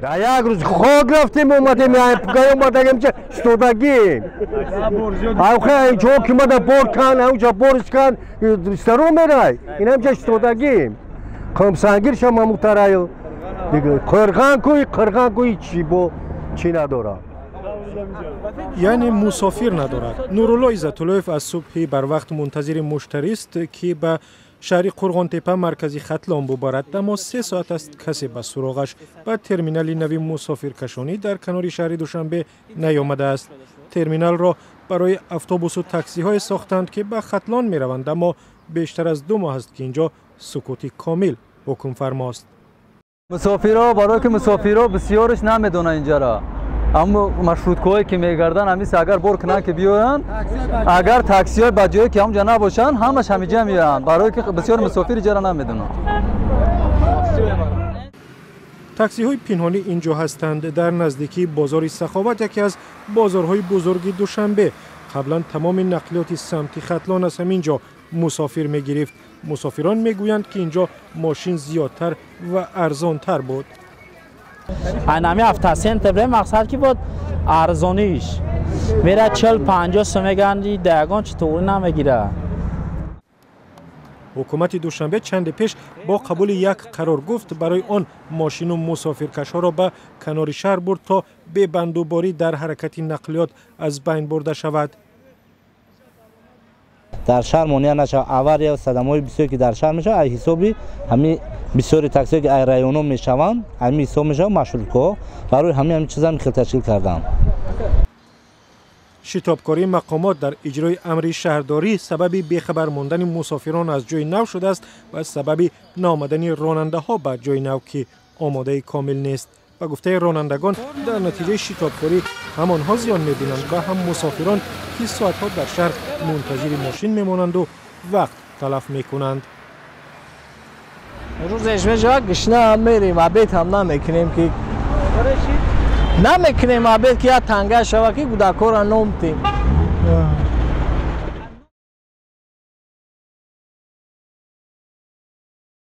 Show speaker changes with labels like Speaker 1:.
Speaker 1: یک روز خاک رفتیم اومدیم پگاه اومدیم چه استودگیم آخه اینجا که مده بور کن اونجا بورش کن سرو میره این هم چه استودگیم کم سنگیر شما مترایو دیگه قرغان کوی چی با چی نداره
Speaker 2: یعنی مسافر ندارد. نورالله عزت‌اللهیف از صبح بر وقت منتظر مشتری است که به شهر قرغان‌تپه مرکزی ختلان ببرد، اما 3 ساعت است کسی به سراغش به ترمینال نوی مسافرکشانی در کنار شهر دوشنبه نیامده است. ترمینال را برای اتوبوس و تاکسی های ساختند که به ختلان می روند، اما بیشتر از 2 ماه است که اینجا سکوتی کامل حکم فرماست.
Speaker 3: مسافرها برای که مسافرها بسیارش نمیدونن اینجا را، اما مشروطهایی که میگردن همیشه اگر بور کنن که بیارن، اگر تاکسی های بجایی که همونجا نباشن همش همینجا میارن، برای که بسیار مسافر اینجا را نمیدونن.
Speaker 2: تاکسی های پنهانی اینجا هستند در نزدیکی بازار سخاوت، یکی از بازارهای بزرگ دوشنبه. قبلا تمام نقلیات سمت ختلان از همینجا مسافر میگرفت. مسافران میگویند که اینجا ماشین زیادتر و ارزانتر بود.
Speaker 4: اینمی 7 سنت بره مقصد که بود ارزانیش میره 40-50 سومگندی دگان چطور نمیگیره.
Speaker 2: حکومت دوشنبه چند پیش با قبول یک قرار گفت برای آن ماشین و مسافرکش ها را به کنار شهر برد تا به بندوباری در حرکت نقلیات از بین برده شود.
Speaker 5: در شهر مانع نشه آور یا صدمات بسیاری که در شهر میشه ای حسابی همین بسیاری تاکسی که ای رایونو میشوند همین حساب میشه مشغول برای همین چیزا میخواد تشکیل کردن.
Speaker 2: شتابکاری مقامات در اجرای امر شهرداری سبب بیخبر ماندن مسافران از جای نو شده است و سبب نامدن راننده ها به جای نو که آماده کامل نیست. و گفته رانندگان در نتیجه شتابکاری هم آنها زیان می‌بینند و هم مسافران که ساعت‌ها در شهر منتظر ماشین میمانند و وقت تلف میکنند.
Speaker 6: روز اجماع گشنه هم میریم عبید هم نمیکنیم که نمیکنیم عبید که یا تنگه شوه که گودکار نومتیم